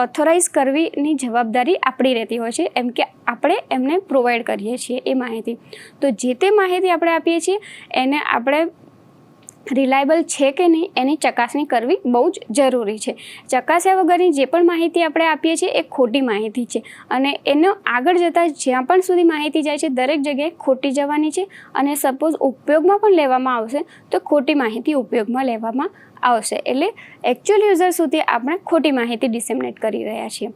ઓથોરાઇઝ કરવીની જવાબદારી આપણી રહેતી હોય છે, એમ કે આપણે એમને પ્રોવાઈડ કરીએ છીએ એ માહિતી. તો જે તે માહિતી આપણે આપીએ છીએ એને આપણે રિલાયબલ છે કે નહીં એની ચકાસણી કરવી બહુ જ જરૂરી છે. ચકાસ્યા વગરની જે પણ માહિતી આપણે આપીએ છીએ એ ખોટી માહિતી છે, અને એનો આગળ જતાં જ્યાં પણ સુધી માહિતી જાય છે દરેક જગ્યાએ ખોટી જવાની છે, અને સપોઝ ઉપયોગમાં પણ લેવામાં આવશે તો ખોટી માહિતી ઉપયોગમાં લેવામાં આવશે. એટલે એકચ્યુઅલ યુઝર સુધી આપણે ખોટી માહિતી ડિસેમિનેટ કરી રહ્યા છીએ.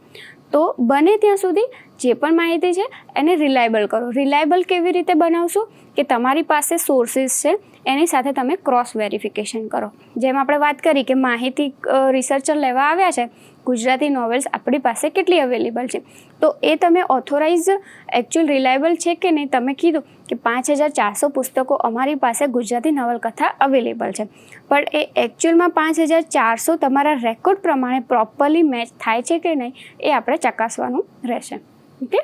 તો બને ત્યાં સુધી જે પણ માહિતી છે એને રિલાયબલ કરો. રિલાયબલ કેવી રીતે બનાવશો કે તમારી પાસે સોર્સિસ છે એની સાથે તમે ક્રોસ વેરિફિકેશન કરો. જેમ આપણે વાત કરી કે માહિતી રિસર્ચર લેવા આવ્યા છે, ગુજરાતી નોવેલ્સ આપણી પાસે કેટલી અવેલેબલ છે, તો એ તમે ઓથોરાઇઝ એકચ્યુઅલ રિલાયબલ છે કે નહીં. તમે કીધું કે 5400 પુસ્તકો અમારી પાસે ગુજરાતી નવલકથા અવેલેબલ છે, પણ એ એકચ્યુઅલમાં 5400 તમારા રેકોર્ડ પ્રમાણે પ્રોપરલી મેચ થાય છે કે નહીં એ આપણે ચકાસવાનું રહેશે. ઓકે.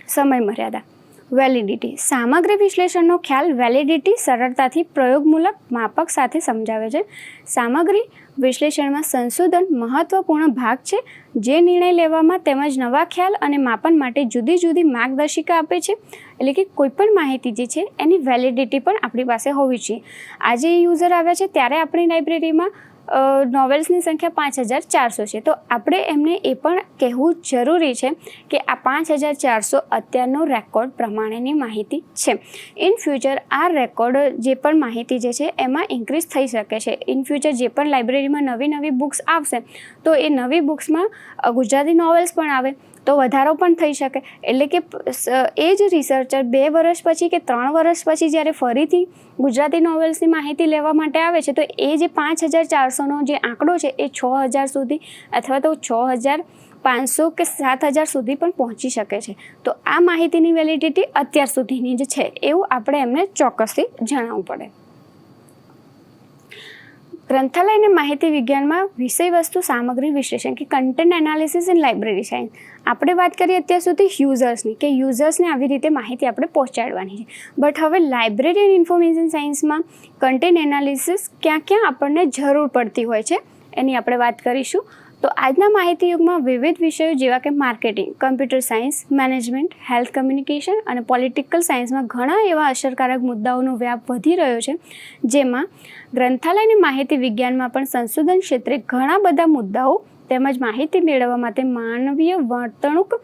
સમય મર્યાદા. વેલિડિટી. સામગ્રી વિશ્લેષણનો ખ્યાલ વેલિડિટી સરળતાથી પ્રયોગમૂલક માપક સાથે સમજાવે છે. સામગ્રી વિશ્લેષણમાં સંશોધન મહત્વપૂર્ણ ભાગ છે, જે નિર્ણય લેવામાં તેમજ નવા ખ્યાલ અને માપન માટે જુદી જુદી માર્ગદર્શિકા આપે છે. એટલે કે કોઈપણ માહિતી જે છે એની વેલિડિટી પણ આપણી પાસે હોવી જોઈએ. આજે યુઝર આવ્યા છે ત્યારે આપણી લાઇબ્રેરીમાં નોવેલ્સની સંખ્યા 5400 છે, તો આપણે એમને એ પણ કહેવું જરૂરી છે કે આ 5400 અત્યારનો રેકોર્ડ પ્રમાણેની માહિતી છે. ઇન ફ્યુચર આ રેકોર્ડ જે પણ માહિતી જે છે એમાં ઇન્ક્રીઝ થઈ શકે છે. ઇન ફ્યુચર જે પણ લાઇબ્રેરીમાં નવી બુક્સ આવશે તો એ નવી બુક્સમાં ગુજરાતી નોવેલ્સ પણ આવે તો વધારો પણ થઈ શકે. એટલે કે એ જ રિસર્ચર 2 વર્ષ પછી કે 3 વર્ષ પછી જ્યારે ફરીથી ગુજરાતી નોવેલ્સની માહિતી લેવા માટે આવે છે તો એ જે 5400નો જે આંકડો છે એ 6000 સુધી અથવા તો 6500 કે 7000 સુધી પણ પહોંચી શકે છે. તો આ માહિતીની વેલિડિટી અત્યાર સુધીની જ છે એવું આપણે એમને ચોક્કસથી જણાવવું પડે. ગ્રંથાલય અને માહિતી વિજ્ઞાનમાં વિષયવસ્તુ સામગ્રી વિશ્લેષણ કે content analysis in library science. આપણે વાત કરીએ અત્યાર સુધી યુઝર્સની કે યુઝર્સને આવી રીતે માહિતી આપણે પહોંચાડવાની છે, બટ હવે લાઇબ્રેરી એન્ડ ઇન્ફોર્મેશન સાયન્સમાં કન્ટેન્ટ એનાલિસિસ ક્યાં આપણને જરૂર પડતી હોય છે એની આપણે વાત કરીશું. તો આજના માહિતી યુગમાં વિવિધ વિષયો જેવા કે marketing, computer science, management, health communication અને પોલિટિકલ સાયન્સમાં ઘણા એવા અસરકારક મુદ્દાઓનો વ્યાપ વધી રહ્યો છે, જેમાં ગ્રંથાલય અને માહિતી વિજ્ઞાનમાં પણ સંશોધન ક્ષેત્રે ઘણા બધા મુદ્દાઓ તેમજ માહિતી મેળવવા માટે માનવીય વર્તણૂક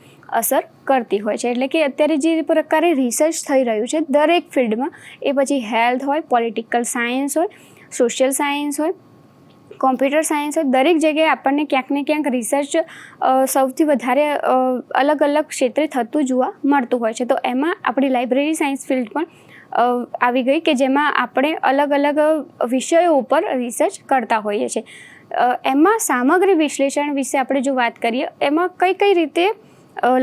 અસર કરતી હોય છે. એટલે કે અત્યારે જે પ્રકારે રિસર્ચ થઈ રહ્યું છે દરેક ફિલ્ડમાં, એ પછી હેલ્થ હોય, પોલિટિકલ સાયન્સ હોય, સોશિયલ સાયન્સ હોય, કોમ્પ્યુટર સાયન્સ હોય, દરેક જગ્યાએ આપણને ક્યાંક ને ક્યાંક રિસર્ચ સૌથી વધારે અલગ અલગ ક્ષેત્રે થતું જોવા મળતું હોય છે. તો એમાં આપણી લાઇબ્રેરી સાયન્સ ફિલ્ડ પણ આવી ગઈ કે જેમાં આપણે અલગ અલગ વિષયો ઉપર રિસર્ચ કરતા હોઈએ છીએ. એમાં સામગ્રી વિશ્લેષણ વિશે આપણે જો વાત કરીએ એમાં કઈ રીતે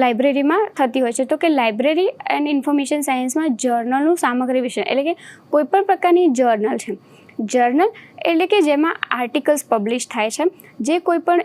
લાઇબ્રેરીમાં થતી હોય છે, તો કે લાઇબ્રેરી એન્ડ ઇન્ફોર્મેશન સાયન્સમાં જર્નલનું સામગ્રી વિશ્લેષણ એટલે કે કોઈપણ પ્રકારની જર્નલ છે. જર્નલ એટલે કે જેમાં આર્ટિકલ્સ પબ્લિશ થાય છે, જે કોઈપણ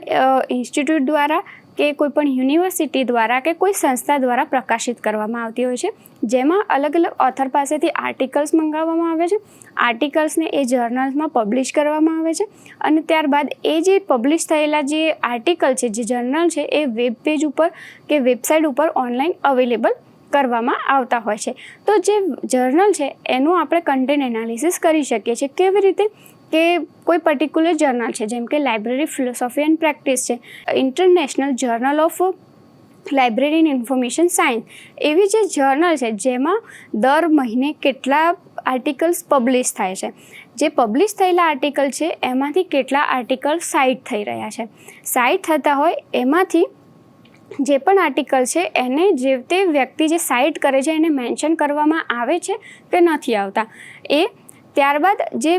ઇન્સ્ટિટ્યૂટ દ્વારા કે કોઈપણ યુનિવર્સિટી દ્વારા કે કોઈ સંસ્થા દ્વારા પ્રકાશિત કરવામાં આવતી હોય છે, જેમાં અલગ અલગ ઓથર પાસેથી આર્ટિકલ્સ મંગાવવામાં આવે છે. આર્ટિકલ્સને એ જર્નલ્સમાં પબ્લિશ કરવામાં આવે છે અને ત્યારબાદ એ જે પબ્લિશ થયેલા જે આર્ટિકલ છે, જે જર્નલ છે, એ વેબ પેજ ઉપર કે વેબસાઇટ ઉપર ઓનલાઈન અવેલેબલ કરવામાં આવતા હોય છે. તો જે જર્નલ છે એનું આપણે કન્ટેન્ટ એનાલિસિસ કરી શકીએ છીએ. કેવી રીતે કે કોઈ પર્ટિક્યુલર જર્નલ છે જેમ કે લાઇબ્રેરી ફિલોસોફી એન્ડ પ્રેક્ટિસ છે, international journal of library and information science, એવી જે જર્નલ છે જેમાં દર મહિને કેટલા આર્ટિકલ્સ પબ્લિશ થાય છે, જે પબ્લિશ થયેલા આર્ટિકલ છે એમાંથી કેટલા આર્ટિકલ સાઇટ થઈ રહ્યા છે. સાઇટ થતા હોય એમાંથી જે પણ આર્ટિકલ છે એને જે તે વ્યક્તિ જે સાઇટ કરે છે એને મેન્શન કરવામાં આવે છે કે નથી આવતા. એ ત્યારબાદ જે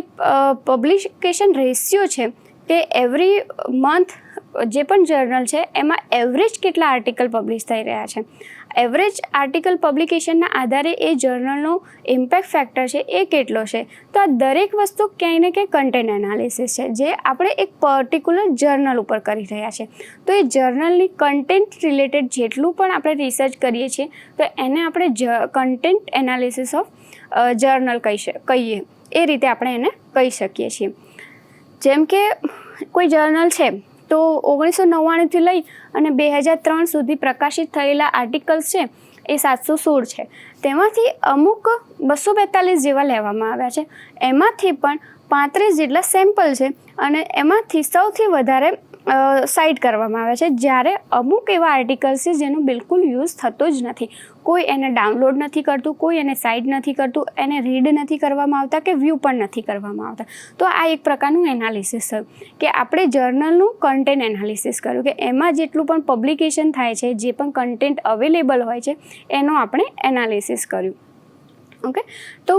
પબ્લિકેશન રેશિયો છે કે એવરી મંથ જે પણ જર્નલ છે એમાં એવરેજ કેટલા આર્ટિકલ પબ્લિશ થઈ રહ્યા છે, એવરેજ આર્ટિકલ પબ્લિકેશનના આધારે એ જર્નલનો ઇમ્પેક્ટ ફેક્ટર છે એ કેટલો છે. તો આ દરેક વસ્તુ ક્યાંય ને ક્યાંય કન્ટેન્ટ એનાલિસિસ છે જે આપણે એક પર્ટિક્યુલર જર્નલ ઉપર કરી રહ્યા છે. તો એ જર્નલની કન્ટેન્ટ રિલેટેડ જેટલું પણ આપણે રિસર્ચ કરીએ છીએ તો એને આપણે કન્ટેન્ટ એનાલિસિસ ઓફ જર્નલ કહીએ એ રીતે આપણે એને કહી શકીએ છીએ. જેમ કે કોઈ જર્નલ છે તો 1999થી લઈ અને 2003 સુધી પ્રકાશિત થયેલા આર્ટિકલ્સ છે એ 716 છે. તેમાંથી અમુક 242 જેવા લેવામાં આવ્યા છે. એમાંથી પણ 35 જેટલા સેમ્પલ છે અને એમાંથી સૌથી વધારે સાઇટ કરવામાં આવે છે, જ્યારે અમુક એવા આર્ટિકલ્સ છે જેનો બિલકુલ યુઝ થતો જ નથી. કોઈ એને ડાઉનલોડ નથી કરતું, કોઈ એને સાઇટ નથી કરતું, એને રીડ નથી કરવામાં આવતા કે વ્યૂ પણ નથી કરવામાં આવતા. તો આ એક પ્રકારનું એનાલિસિસ થયું કે આપણે જર્નલનું કન્ટેન્ટ એનાલિસિસ કર્યું કે એમાં જેટલું પણ પબ્લિકેશન થાય છે, જે પણ કન્ટેન્ટ અવેલેબલ હોય છે એનો આપણે એનાલિસિસ કર્યું. ઓકે, તો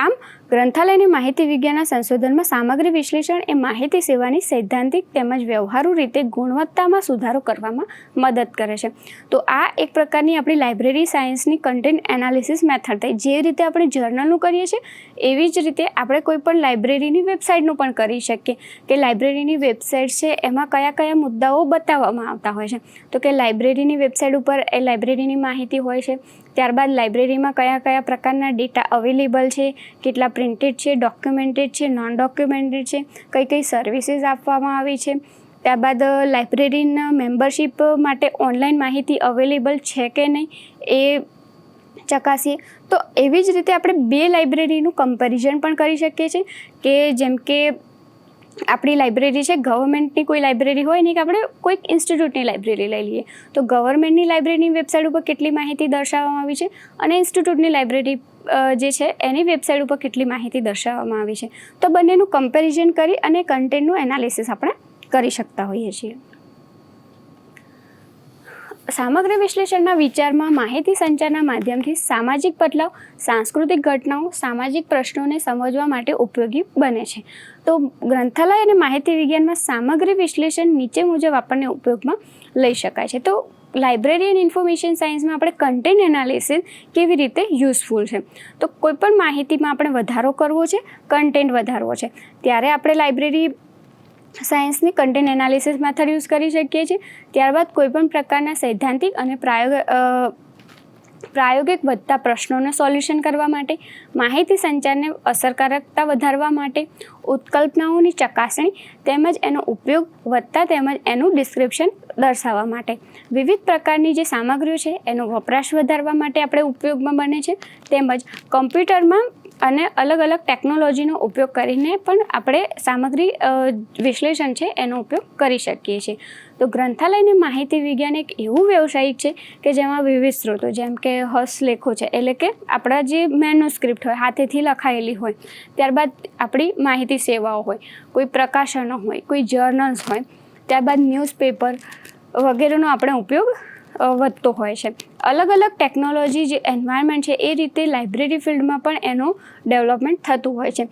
આમ ગ્રંથાલયની માહિતી વિજ્ઞાનના સંશોધનમાં સામગ્રી વિશ્લેષણ એ માહિતી સેવાની સૈદ્ધાંતિક તેમજ વ્યવહારુ રીતે ગુણવત્તામાં સુધારો કરવામાં મદદ કરે છે. તો આ એક પ્રકારની આપણી લાઇબ્રેરી સાયન્સની કન્ટેન્ટ એનાલિસિસ મેથડ થઈ. જે રીતે આપણે જર્નલનું કરીએ છીએ એવી જ રીતે આપણે કોઈ પણ લાઇબ્રેરીની વેબસાઇટનું પણ કરી શકીએ કે લાઇબ્રેરીની વેબસાઇટ છે એમાં કયા કયા મુદ્દાઓ બતાવવામાં આવતા હોય છે. તો કે લાઇબ્રેરીની વેબસાઇટ ઉપર એ લાઇબ્રેરીની માહિતી હોય છે. ત્યારબાદ લાઇબ્રેરીમાં કયા કયા પ્રકારના ડેટા અવેલેબલ છે, કેટલા પ્રિન્ટેડ છે, ડોક્યુમેન્ટેડ છે, નોન ડોક્યુમેન્ટેડ છે, કઈ કઈ સર્વિસીસ આપવામાં આવી છે. ત્યારબાદ લાઇબ્રેરીના મેમ્બરશીપ માટે ઓનલાઈન માહિતી અવેલેબલ છે કે નહીં એ ચકાસીએ. તો એવી જ રીતે આપણે બે લાઇબ્રેરીનું કમ્પેરિઝન પણ કરી શકીએ છીએ કે જેમ કે આપણી લાઇબ્રેરી છે, ગવર્મેન્ટની કોઈ લાઇબ્રેરી હોય નહીં કે આપણે કોઈક ઇન્સ્ટિટ્યૂટની લાઇબ્રેરી લઈ લઈએ. તો ગવર્મેન્ટની લાઇબ્રેરીની વેબસાઇટ ઉપર કેટલી માહિતી દર્શાવવામાં આવી છે અને ઇન્સ્ટિટ્યૂટની લાઇબ્રેરી જે છે એની વેબસાઇટ ઉપર કેટલી માહિતી દર્શાવવામાં આવી છે. તો બંનેનું કમ્પેરિઝન કરી અને કન્ટેન્ટનું એનાલિસિસ આપણે કરી શકતા હોઈએ છીએ. સામગ્રી વિશ્લેષણના વિચારમાં માહિતી સંચારના માધ્યમથી સામાજિક બદલાવ, સાંસ્કૃતિક ઘટનાઓ, સામાજિક પ્રશ્નોને સમજવા માટે ઉપયોગી બને છે. તો ગ્રંથાલય અને માહિતી વિજ્ઞાનમાં સામગ્રી વિશ્લેષણ નીચે મુજબ આપણને ઉપયોગમાં લઈ શકાય છે. તો લાઇબ્રેરી એન્ડ ઇન્ફોર્મેશન સાયન્સમાં આપણે કન્ટેન્ટ એનાલિસિસ કેવી રીતે યુઝફુલ છે. તો કોઈપણ માહિતીમાં આપણે વધારો કરવો છે, કન્ટેન્ટ વધારવો છે, ત્યારે આપણે લાઇબ્રેરી સાયન્સની કન્ટેન્ટ એનાલિસિસ મેથડ યુઝ કરી શકીએ છીએ. ત્યારબાદ કોઈપણ પ્રકારના સૈદ્ધાંતિક અને પ્રાયોગિક વધતા પ્રશ્નોને સોલ્યુશન કરવા માટે, માહિતી સંચારને અસરકારકતા વધારવા માટે, ઉત્કલ્પનાઓની ચકાસણી તેમજ એનો ઉપયોગ વધતા તેમજ એનું ડિસ્ક્રિપ્શન દર્શાવવા માટે, વિવિધ પ્રકારની જે સામગ્રીઓ છે એનો વપરાશ વધારવા માટે આપણે ઉપયોગમાં બને છે. તેમજ કમ્પ્યુટરમાં અને અલગ અલગ ટેકનોલોજીનો ઉપયોગ કરીને પણ આપણે સામગ્રી વિશ્લેષણ છે એનો ઉપયોગ કરી શકીએ છીએ. તો ગ્રંથાલયની માહિતી વિજ્ઞાન એક એવું વ્યવસાયિક છે કે જેમાં વિવિધ સ્ત્રોતો જેમ કે હસ્તલેખો છે, એટલે કે આપણા જે મેન્યુસ્ક્રિપ્ટ હોય, હાથેથી લખાયેલી હોય, ત્યારબાદ આપણી માહિતી સેવાઓ હોય, કોઈ પ્રકાશનો હોય, કોઈ જર્નલ્સ હોય, ત્યારબાદ ન્યૂઝપેપર વગેરેનો આપણે ઉપયોગ વધતો હોય છે. અલગ અલગ ટેકનોલોજી જે એન્વાયરમેન્ટ છે એ રીતે લાઇબ્રેરી ફિલ્ડમાં પણ એનું ડેવલપમેન્ટ થતું હોય છે.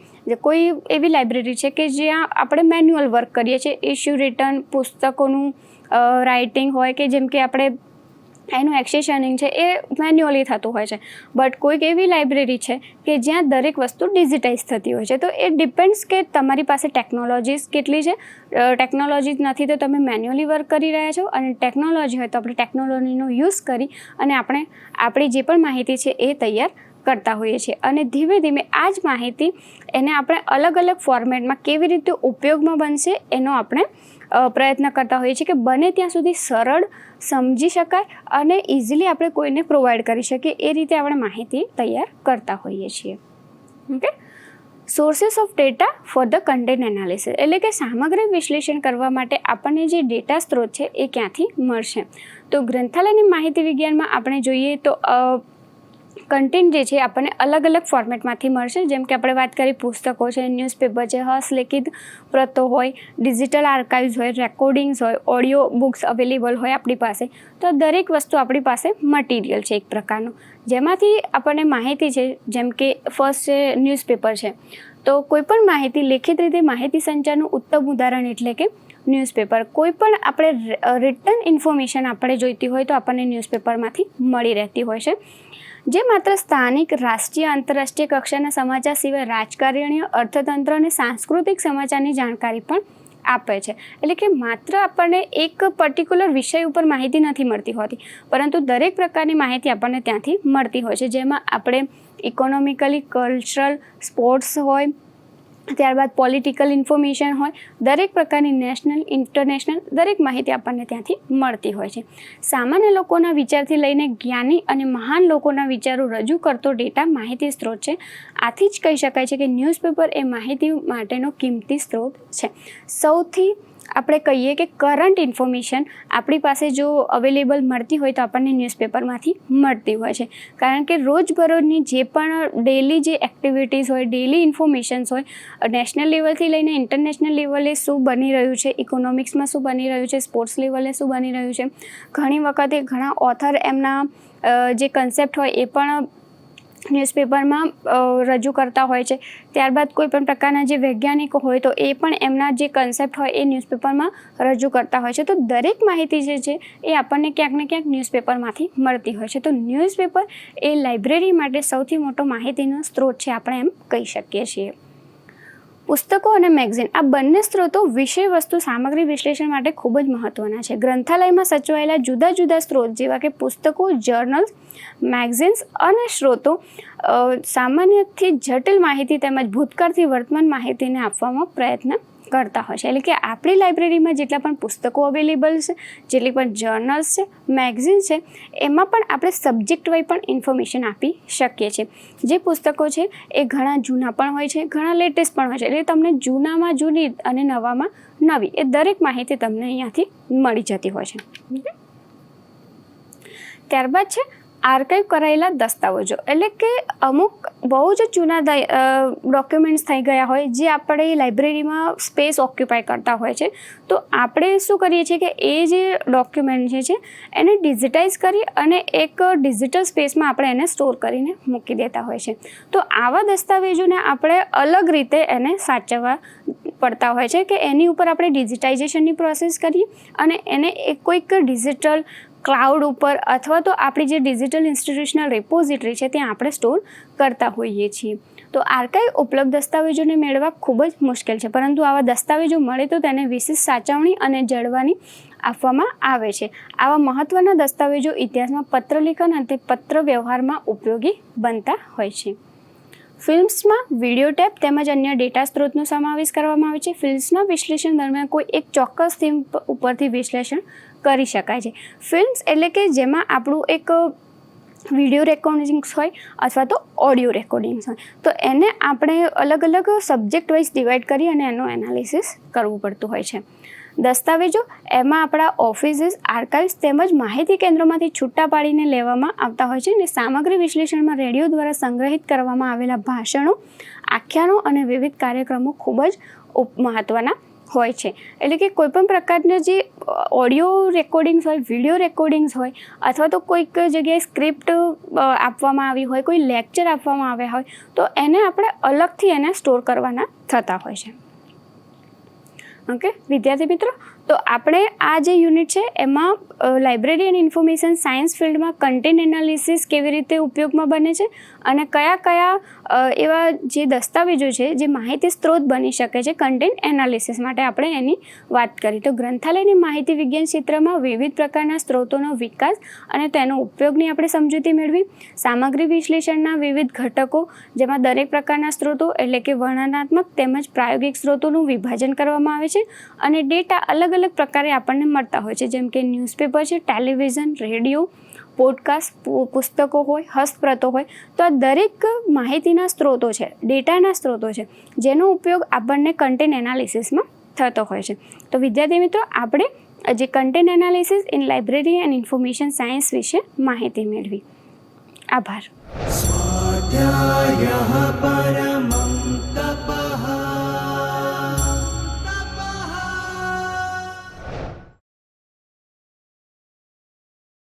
કોઈ એવી લાઇબ્રેરી છે કે જ્યાં આપણે મેન્યુઅલ વર્ક કરીએ છીએ, ઇસ્યુ રિટર્ન પુસ્તકોનું રાઇટિંગ હોય કે જેમ કે આપણે એનું એક્સેશનિંગ છે એ મેન્યુઅલી થતું હોય છે. બટ કોઈક એવી લાઇબ્રેરી છે કે જ્યાં દરેક વસ્તુ ડિજિટાઇઝ થતી હોય છે. તો એ ડિપેન્ડ્સ કે તમારી પાસે ટેકનોલોજીસ કેટલી છે. ટેકનોલોજી નથી તો તમે મેન્યુઅલી વર્ક કરી રહ્યા છો, અને ટેકનોલોજી હોય તો આપણે ટેકનોલોજીનો યુઝ કરી અને આપણે આપણી જે પણ માહિતી છે એ તૈયાર કરતા હોઈએ છીએ. અને ધીમે ધીમે આ જ માહિતી એને આપણે અલગ અલગ ફોર્મેટમાં કેવી રીતે ઉપયોગમાં બનશે એનો આપણે પ્રયત્ન કરતા હોઈએ છીએ કે બને ત્યાં સુધી સરળ, સમજી શકાય અને ઇઝીલી આપણે કોઈને પ્રોવાઈડ કરી શકીએ એ રીતે આપણે માહિતી તૈયાર કરતા હોઈએ છીએ. Okay, sources of data for the content analysis, એટલે કે સામગ્રી વિશ્લેષણ કરવા માટે આપણને જે ડેટા સ્ત્રોત છે એ ક્યાંથી મળશે. તો ગ્રંથાલયની માહિતી વિજ્ઞાનમાં આપણે જોઈએ તો કન્ટેન્ટ જે છે આપણને અલગ અલગ ફોર્મેટમાંથી મળશે. જેમ કે આપણે વાત કરી પુસ્તકો છે, ન્યૂઝપેપર છે, હસ્તલિખિત પ્રતો હોય, ડિજિટલ આર્કાઇવ્સ હોય, રેકોર્ડિંગ્સ હોય, ઓડિયો બુક્સ અવેલેબલ હોય આપણી પાસે. તો દરેક વસ્તુ આપણી પાસે મટીરિયલ છે એક પ્રકારનું, જેમાંથી આપણને માહિતી છે. જેમ કે ફર્સ્ટ છે ન્યૂઝપેપર છે. તો કોઈપણ માહિતી લેખિત રીતે માહિતી સંચારનું ઉત્તમ ઉદાહરણ એટલે કે ન્યૂઝપેપર. કોઈ પણ આપણે રિટન ઇન્ફોર્મેશન આપણે જોઈતી હોય તો આપણને ન્યૂઝપેપરમાંથી મળી રહેતી હોય છે, જે માત્ર સ્થાનિક, રાષ્ટ્રીય, આંતરરાષ્ટ્રીય કક્ષાના સમાચાર સિવાય રાજકારણીય, અર્થતંત્ર અને સાંસ્કૃતિક સમાચારની જાણકારી પણ આપે છે. એટલે કે માત્ર આપણને એક પર્ટિક્યુલર વિષય ઉપર માહિતી નથી મળતી હોતી, પરંતુ દરેક પ્રકારની માહિતી આપણને ત્યાંથી મળતી હોય છે. જેમાં આપણે ઇકોનોમિકલી, કલ્ચરલ, સ્પોર્ટ્સ હોય, ત્યારબાદ પોલિટિકલ ઇન્ફોર્મેશન હોય, દરેક પ્રકારની નેશનલ, ઇન્ટરનેશનલ દરેક માહિતી આપણને ત્યાંથી મળતી હોય છે. સામાન્ય લોકોના વિચારથી લઈને જ્ઞાની અને મહાન લોકોના વિચારો રજૂ કરતો ડેટા માહિતી સ્ત્રોત છે. આથી જ કહી શકાય છે કે ન્યૂઝપેપર એ માહિતી માટેનો કિંમતી સ્ત્રોત છે. સૌથી આપણે કહીએ કે કરંટ ઇન્ફોર્મેશન આપણી પાસે જો અવેલેબલ મળતી હોય તો આપણને ન્યૂઝપેપરમાંથી મળતી હોય છે. કારણ કે રોજબરોજની જે પણ ડેલી જે એક્ટિવિટીઝ હોય, ડેલી ઇન્ફોર્મેશન્સ હોય, નેશનલ લેવલથી લઈને ઇન્ટરનેશનલ લેવલે શું બની રહ્યું છે, ઇકોનોમિક્સમાં શું બની રહ્યું છે, સ્પોર્ટ્સ લેવલે શું બની રહ્યું છે, ઘણી વખતે ઘણા ઓથર એમના જે કન્સેપ્ટ હોય એ પણ ન્યૂઝપેપરમાં રજૂ કરતા હોય છે. ત્યારબાદ કોઈ પણ પ્રકારના જે વૈજ્ઞાનિકો હોય તો એ પણ એમના જે કન્સેપ્ટ હોય એ ન્યૂઝપેપરમાં રજૂ કરતા હોય છે. તો દરેક માહિતી જે છે એ આપણને ક્યાંક ને ક્યાંક ન્યૂઝપેપરમાંથી મળતી હોય છે. તો ન્યૂઝપેપર એ લાઇબ્રેરી માટે સૌથી મોટો માહિતીનો સ્ત્રોત છે, આપણે એમ કહી શકીએ છીએ. પુસ્તકો અને મેગઝીન આ બંને સ્ત્રોતો વિષય વસ્તુ સામગ્રી વિશ્લેષણ માટે ખૂબ જ મહત્ત્વના છે. ગ્રંથાલયમાં સચવાયેલા જુદા જુદા સ્ત્રોત જેવા કે પુસ્તકો, જર્નલ્સ, મેગઝીન્સ અને સ્ત્રોતો સામાન્યથી જટિલ માહિતી તેમજ ભૂતકાળથી વર્તમાન માહિતીને આપવામાં પ્રયત્ન કરતા હોય છે. એટલે કે આપણી લાઇબ્રેરીમાં જેટલા પણ પુસ્તકો અવેલેબલ છે, જેટલી પણ જર્નલ્સ છે, મેગઝીન છે, એમાં પણ આપણે સબ્જેક્ટ વાઇઝ પણ ઇન્ફોર્મેશન આપી શકીએ છીએ. જે પુસ્તકો છે એ ઘણા જૂના પણ હોય છે, ઘણા લેટેસ્ટ પણ હોય છે. એટલે તમને જૂનામાં જૂની અને નવામાં નવી એ દરેક માહિતી તમને અહીંયાથી મળી જતી હોય છે. ત્યારબાદ છે આર્કાઇવ કરાયેલા દસ્તાવેજો. એટલે કે અમુક બહુ જ જૂના ડોક્યુમેન્ટ્સ થઈ ગયા હોય જે આપણે લાઇબ્રેરીમાં સ્પેસ ઓક્યુપાય કરતા હોય છે. તો આપણે શું કરીએ છીએ કે એ જે ડોક્યુમેન્ટ છે એને ડિજિટાઇઝ કરી અને એક ડિજિટલ સ્પેસમાં આપણે એને સ્ટોર કરીને મૂકી દેતા હોય છે. તો આવા દસ્તાવેજોને આપણે અલગ રીતે એને સાચવવા પડતા હોય છે કે એની ઉપર આપણે ડિજિટાઇઝેશનની પ્રોસેસ કરીએ અને એને કોઈક ડિજિટલ ક્લાઉડ ઉપર અથવા તો આપણી જે ડિજિટલ ઇન્સ્ટિટ્યુશનલ રિપોઝિટરી છે ત્યાં આપણે સ્ટોર કરતા હોઈએ છીએ. તો આર્કાઇવ ઉપલબ્ધ દસ્તાવેજોને મેળવવા ખૂબ જ મુશ્કેલ છે, પરંતુ આવા દસ્તાવેજો મળે તો તેને વિશેષ સાચવણી અને જળવાની આપવામાં આવે છે. આવા મહત્ત્વના દસ્તાવેજો ઇતિહાસમાં પત્રલેખન અને પત્ર વ્યવહારમાં ઉપયોગી બનતા હોય છે. ફિલ્મ્સમાં વિડીયો ટેપ તેમજ અન્ય ડેટા સ્ત્રોતનો સમાવેશ કરવામાં આવે છે. ફિલ્મ્સના વિશ્લેષણ દરમિયાન કોઈ એક ચોક્કસ થીમ ઉપરથી વિશ્લેષણ કરી શકાય છે. ફિલ્મ્સ એટલે કે જેમાં આપણું એક વિડીયો રેકોર્ડિંગ્સ હોય અથવા તો ઓડિયો રેકોર્ડિંગ્સ હોય, તો એને આપણે અલગ અલગ સબ્જેક્ટ વાઇઝ ડિવાઈડ કરી અને એનું એનાલિસિસ કરવું પડતું હોય છે. દસ્તાવેજો એમાં આપણા ઓફિસીસ, આર્કાઇવ્સ તેમજ માહિતી કેન્દ્રોમાંથી છૂટા પાડીને લેવામાં આવતા હોય છે અને સામગ્રી વિશ્લેષણમાં રેડિયો દ્વારા સંગ્રહિત કરવામાં આવેલા ભાષણો, આખ્યાનો અને વિવિધ કાર્યક્રમો ખૂબ જ મહત્ત્વના હોય છે. એટલે કે કોઈપણ પ્રકારના જે ઓડિયો રેકોર્ડિંગ્સ હોય, વિડીયો રેકોર્ડિંગ્સ હોય અથવા તો કોઈક જગ્યાએ સ્ક્રિપ્ટ આપવામાં આવી હોય, કોઈ લેક્ચર આપવામાં આવ્યા હોય, તો એને આપણે અલગથી એને સ્ટોર કરવાના થતા હોય છે. ઓકે વિદ્યાર્થી મિત્રો, તો આપણે આ જે યુનિટ છે એમાં લાઇબ્રેરી અને ઇન્ફોર્મેશન સાયન્સ ફિલ્ડમાં કન્ટેન્ટ એનાલિસિસ કેવી રીતે ઉપયોગમાં બને છે અને કયા કયા એવા જે દસ્તાવેજો છે જે માહિતી સ્ત્રોત બની શકે છે કન્ટેન્ટ એનાલિસિસ માટે આપણે એની વાત કરી. તો ગ્રંથાલયની માહિતી વિજ્ઞાન ક્ષેત્રમાં વિવિધ પ્રકારના સ્ત્રોતોનો વિકાસ અને તેનો ઉપયોગની આપણે સમજૂતી મેળવી. સામગ્રી વિશ્લેષણના વિવિધ ઘટકો જેમાં દરેક પ્રકારના સ્ત્રોતો એટલે કે વર્ણનાત્મક તેમજ પ્રાયોગિક સ્ત્રોતોનું વિભાજન કરવામાં આવે છે અને ડેટા અલગ અલગ પ્રકારે આપણને મળતા હોય છે, જેમ કે ન્યૂઝપેપર છે, ટેલિવિઝન, રેડિયો, પોડકાસ્ટ, પુસ્તકો હોય, હસ્તપ્રતો હોય. તો આ દરેક માહિતીના સ્ત્રોતો છે, ડેટાના સ્ત્રોતો છે જેનો ઉપયોગ આપણને કન્ટેન્ટ એનાલિસિસમાં થતો હોય છે. તો વિદ્યાર્થી મિત્રો, આપણે જે content analysis in library and information science વિશે માહિતી મેળવી. આભાર.